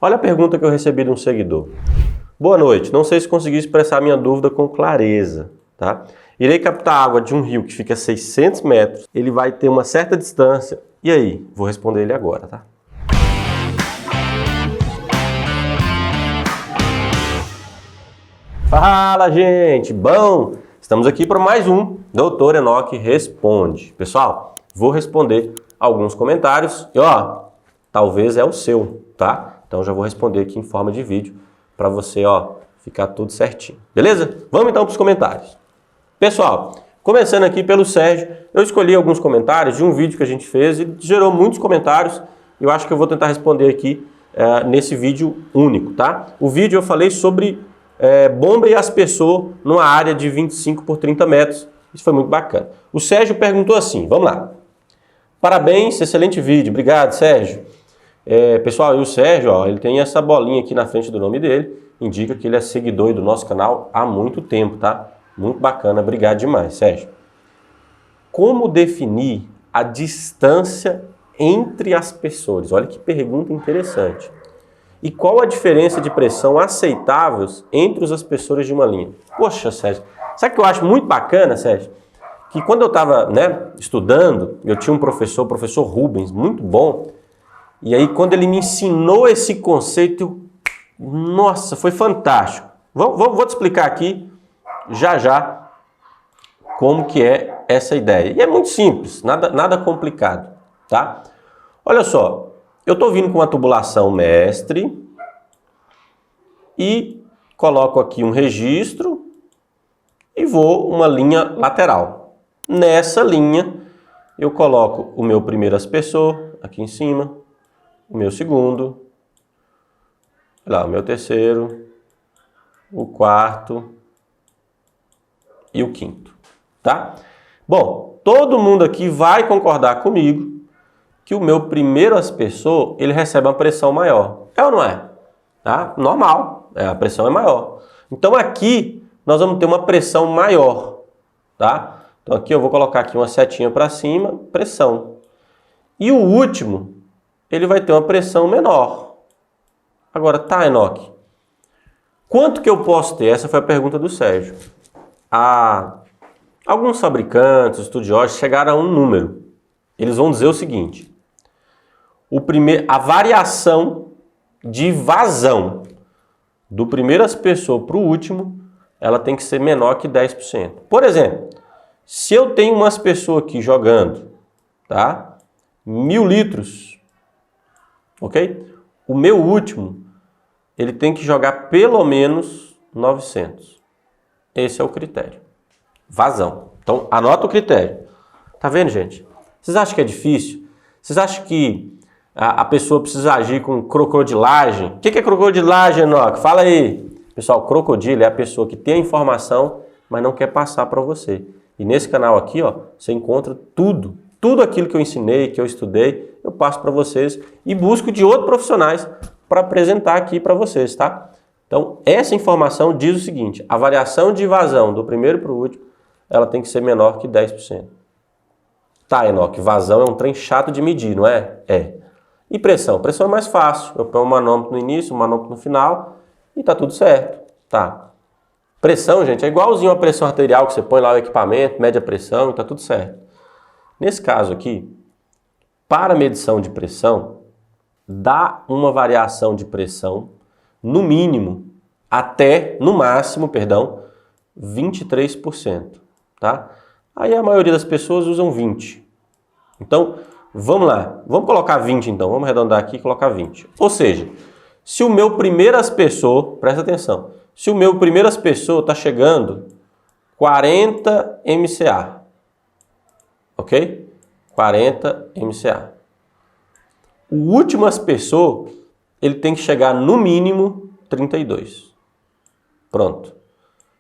Olha a pergunta que eu recebi de um seguidor. Boa noite, não sei se consegui expressar minha dúvida com clareza, tá? Irei captar água de um rio que fica a 600 metros, ele vai ter uma certa distância. E aí? Vou responder ele agora, tá? Fala, gente! Bom, estamos aqui para mais um Doutor Enoque Responde. Pessoal, vou responder alguns comentários e, talvez é o seu, tá? Então já vou responder aqui em forma de vídeo para você, ficar tudo certinho. Beleza? Vamos então para os comentários. Pessoal, começando aqui pelo Sérgio, eu escolhi alguns comentários de um vídeo que a gente fez e gerou muitos comentários. Eu acho que eu vou tentar responder aqui nesse vídeo único, tá? O vídeo eu falei sobre bomba e aspersor numa área de 25 por 30 metros. Isso foi muito bacana. O Sérgio perguntou assim, vamos lá. Parabéns, excelente vídeo. Obrigado, Sérgio. Pessoal, e o Sérgio, ele tem essa bolinha aqui na frente do nome dele, indica que ele é seguidor do nosso canal há muito tempo, tá? Muito bacana, obrigado demais, Sérgio. Como definir a distância entre aspersores? Olha que pergunta interessante. E qual a diferença de pressão aceitáveis entre os aspersores de uma linha? Poxa, Sérgio, sabe o que eu acho muito bacana, Sérgio? Que quando eu estava estudando, eu tinha um professor, o professor Rubens, muito bom. E aí quando ele me ensinou esse conceito, nossa, foi fantástico. Vou te explicar aqui, já, como que é essa ideia. E é muito simples, nada complicado, tá? Olha só. Eu estou vindo com uma tubulação mestre e coloco aqui um registro e vou uma linha lateral. Nessa linha eu coloco o meu primeiro aspersor aqui em cima, o meu segundo, o meu terceiro, o quarto e o quinto, tá? Bom, todo mundo aqui vai concordar comigo que o meu primeiro aspersor, ele recebe uma pressão maior. É ou não é? Tá? Normal, a pressão é maior. Então aqui nós vamos ter uma pressão maior, tá? Então aqui eu vou colocar aqui uma setinha para cima, pressão. E o último, ele vai ter uma pressão menor. Agora, tá, Enoque? Quanto que eu posso ter? Essa foi a pergunta do Sérgio. Alguns fabricantes, estudiosos, chegaram a um número. Eles vão dizer o seguinte: a variação de vazão do primeiro aspersor para o último, ela tem que ser menor que 10%. Por exemplo, se eu tenho um aspersor aqui jogando, tá? 1000 litros, ok? O meu último, ele tem que jogar pelo menos 900. Esse é o critério. Vazão. Então, anota o critério. Tá vendo, gente? Vocês acham que é difícil? Vocês acham que a pessoa precisa agir com crocodilagem? O que é crocodilagem, Enoque? Fala aí. Pessoal, crocodilo é a pessoa que tem a informação, mas não quer passar para você. E nesse canal aqui, você encontra tudo aquilo que eu ensinei, que eu estudei, eu passo para vocês e busco de outros profissionais para apresentar aqui para vocês, tá? Então, essa informação diz o seguinte: a variação de vazão do primeiro para o último, ela tem que ser menor que 10%. Tá, Enoque, vazão é um trem chato de medir, não é? É. E pressão? Pressão é mais fácil. Eu ponho um manômetro no início, um manômetro no final e tá tudo certo. Tá. Pressão, gente, é igualzinho a pressão arterial que você põe lá o equipamento, mede a pressão e tá tudo certo. Nesse caso aqui, para medição de pressão, dá uma variação de pressão no mínimo no máximo, 23%, tá? Aí a maioria das pessoas usam 20. Então, vamos lá. Vamos colocar 20 então. Vamos arredondar aqui e colocar 20. Ou seja, se o meu primeiro aspersor, presta atenção, se o meu primeiro aspersor está chegando 40 MCA, ok? 40 MCA. O último aspersor, ele tem que chegar no mínimo 32. Pronto.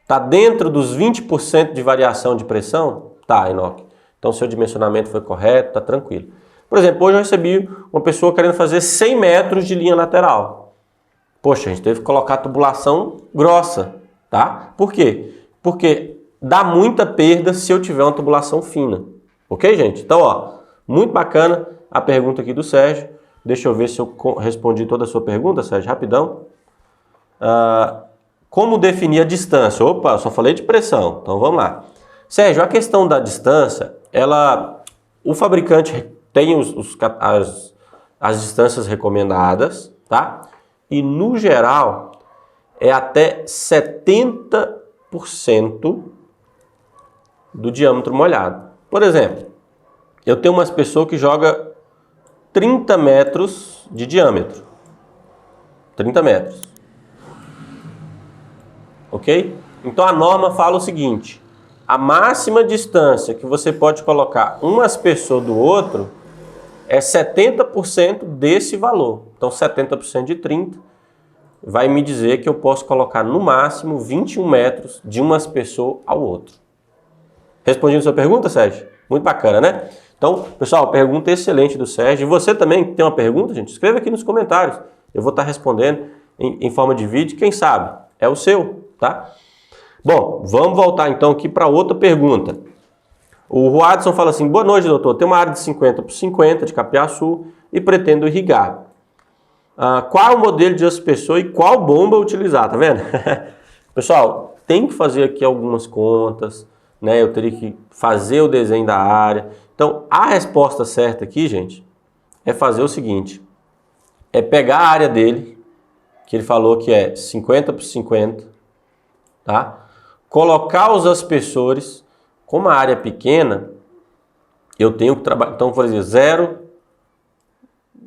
Está dentro dos 20% de variação de pressão? Tá, Enoque. Então, seu dimensionamento foi correto, tá tranquilo. Por exemplo, hoje eu recebi uma pessoa querendo fazer 100 metros de linha lateral. Poxa, a gente teve que colocar tubulação grossa, tá? Por quê? Porque dá muita perda se eu tiver uma tubulação fina. Ok, gente? Então, muito bacana a pergunta aqui do Sérgio. Deixa eu ver se eu respondi toda a sua pergunta, Sérgio, rapidão. Como definir a distância? Opa, eu só falei de pressão, então vamos lá. Sérgio, a questão da distância, o fabricante tem as distâncias recomendadas, tá? E no geral é até 70% do diâmetro molhado. Por exemplo, eu tenho umas pessoas que jogam 30 metros de diâmetro. 30 metros. Ok? Então a norma fala o seguinte: a máxima distância que você pode colocar um aspersor do outro é 70% desse valor. Então 70% de 30 vai me dizer que eu posso colocar no máximo 21 metros de um aspersor ao outro. Respondi a sua pergunta, Sérgio? Muito bacana, né? Então, pessoal, pergunta excelente do Sérgio. E você também tem uma pergunta, gente? Escreva aqui nos comentários. Eu vou estar respondendo em forma de vídeo. Quem sabe? É o seu, tá? Bom, vamos voltar então aqui para outra pergunta. O Ruadson fala assim: boa noite, doutor. Tem uma área de 50 por 50 de Capiaçu e pretendo irrigar. Qual o modelo de aspersor e qual bomba utilizar? Tá vendo? Pessoal, tem que fazer aqui algumas contas, né? Eu teria que fazer o desenho da área. Então, a resposta certa aqui, gente, é fazer o seguinte: é pegar a área dele, que ele falou que é 50 por 50, tá? Colocar os aspersores. Como a área é pequena, eu tenho que trabalhar. Então, por exemplo, 0,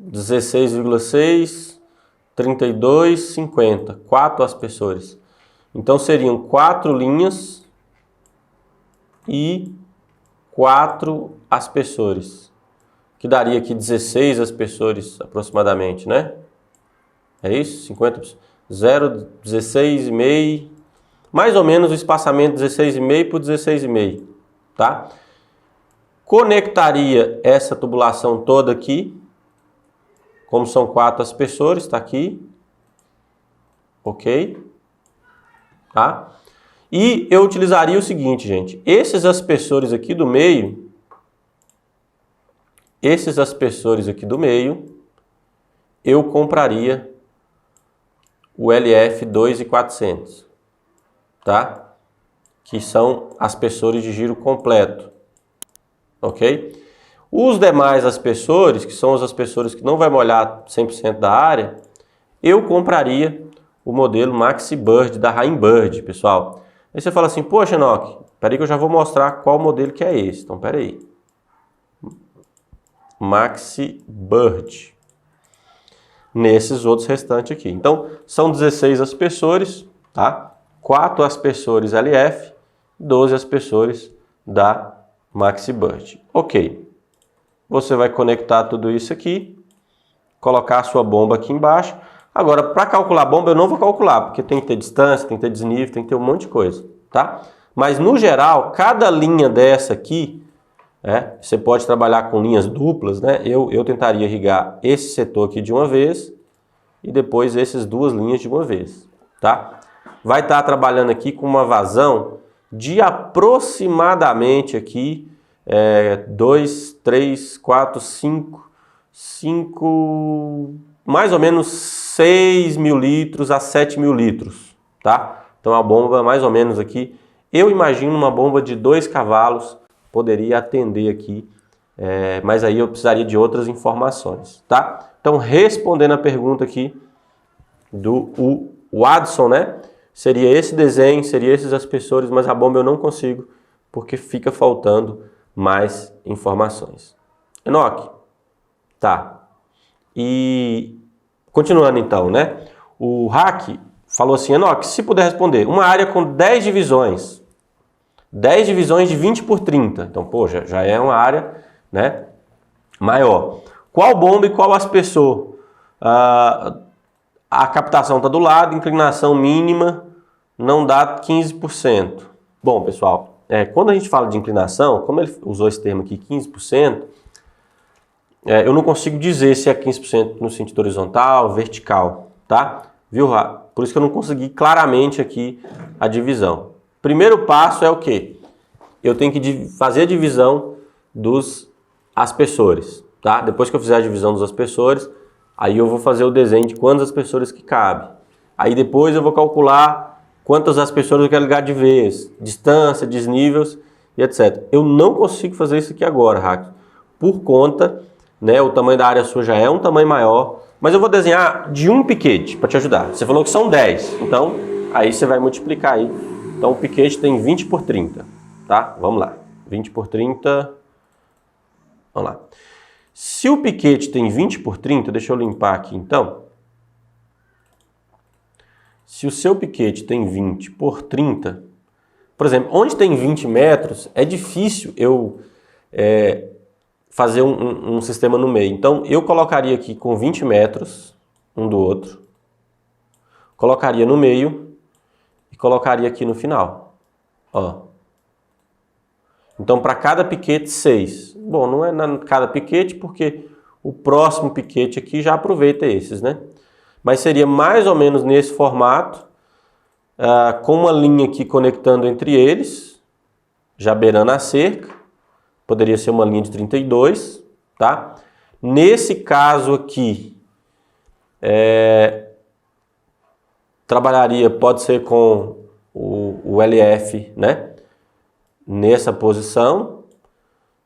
16,6, 32, 50. 4 aspersores. Então, seriam 4 linhas e 4 aspersores. Que daria aqui 16 aspersores aproximadamente, né? É isso? 50, 0, 16,5. Mais ou menos o espaçamento 16,5 por 16,5, tá? Conectaria essa tubulação toda aqui, como são 4 aspersores, tá aqui, ok? Tá? E eu utilizaria o seguinte, gente, esses aspersores aqui do meio, eu compraria o LF 2400. Tá? Que são aspersores de giro completo, ok? Os demais aspersores, que são os aspersores que não vai molhar 100% da área, eu compraria o modelo Maxi Bird da Raimbird, pessoal. Aí você fala assim: poxa, Enoque, peraí que eu já vou mostrar qual modelo que é esse. Então, peraí. Maxi Bird. Nesses outros restantes aqui. Então, são 16 aspersores, tá? 4 aspersores LF, 12 aspersores da Maxi Bird. Ok. Você vai conectar tudo isso aqui, colocar a sua bomba aqui embaixo. Agora, para calcular a bomba, eu não vou calcular, porque tem que ter distância, tem que ter desnível, tem que ter um monte de coisa, tá? Mas, no geral, cada linha dessa aqui, você pode trabalhar com linhas duplas, né? Eu tentaria irrigar esse setor aqui de uma vez e depois essas duas linhas de uma vez, tá? Vai estar trabalhando aqui com uma vazão de aproximadamente aqui 2, 3, 4, 5, mais ou menos 6 mil litros a 7 mil litros, tá? Então a bomba mais ou menos aqui, eu imagino uma bomba de 2 cavalos poderia atender aqui, mas aí eu precisaria de outras informações, tá? Então, respondendo a pergunta aqui do Watson, né? Seria esse desenho, seria esses aspersores, mas a bomba eu não consigo, porque fica faltando mais informações. Enoque, tá. E continuando então, né? O Hack falou assim: Enoque, se puder responder, uma área com 10 divisões de 20 por 30. Então, pô, já é uma área, né, maior. Qual bomba e qual aspersor? A captação está do lado, inclinação mínima não dá 15%. Bom, pessoal, quando a gente fala de inclinação, como ele usou esse termo aqui, 15%, eu não consigo dizer se é 15% no sentido horizontal, vertical, tá? Viu, Ra? Por isso que eu não consegui claramente aqui a divisão. Primeiro passo é o quê? Eu tenho que fazer a divisão dos aspersores, tá? Depois que eu fizer a divisão dos aspersores, Aí eu vou fazer o desenho de quantas aspersores que cabe. Aí depois eu vou calcular quantas aspersores eu quero ligar de vez, distância, desníveis e etc. Eu não consigo fazer isso aqui agora, Hack, por conta, né, o tamanho da área sua já é um tamanho maior, mas eu vou desenhar de um piquete para te ajudar. Você falou que são 10, então aí você vai multiplicar aí. Então o piquete tem 20 por 30, tá? Vamos lá, 20 por 30, vamos lá. Se o piquete tem 20 por 30, deixa eu limpar aqui então. Se o seu piquete tem 20 por 30, por exemplo, onde tem 20 metros, é difícil eu fazer um sistema no meio. Então, eu colocaria aqui com 20 metros, um do outro, colocaria no meio e colocaria aqui no final. Ó. Então, para cada piquete, 6. Bom, não é na cada piquete, porque o próximo piquete aqui já aproveita esses, né? Mas seria mais ou menos nesse formato, com uma linha aqui conectando entre eles, já beirando a cerca. Poderia ser uma linha de 32, tá? Nesse caso aqui, trabalharia, pode ser com o LF, né? Nessa posição,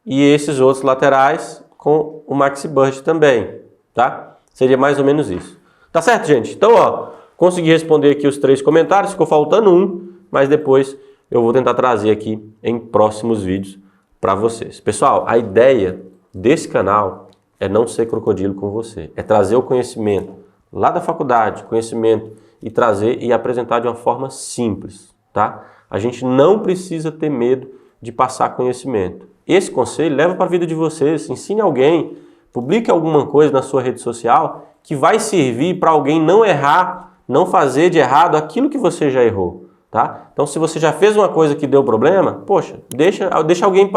e esses outros laterais com o Maxi Burst também, tá? Seria mais ou menos isso. Tá certo, gente? Então, ó, consegui responder aqui os 3 comentários, ficou faltando um, mas depois eu vou tentar trazer aqui em próximos vídeos para vocês. Pessoal, a ideia desse canal é não ser crocodilo com você, é trazer o conhecimento lá da faculdade, conhecimento, e trazer e apresentar de uma forma simples, tá? A gente não precisa ter medo de passar conhecimento. Esse conselho leva para a vida de vocês, ensine alguém, publique alguma coisa na sua rede social que vai servir para alguém não errar, não fazer de errado aquilo que você já errou, tá? Então, se você já fez uma coisa que deu problema, poxa, deixa alguém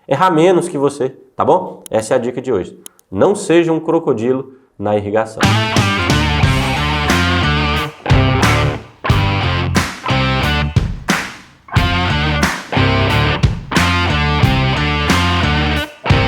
errar menos que você, tá bom? Essa é a dica de hoje. Não seja um crocodilo na irrigação.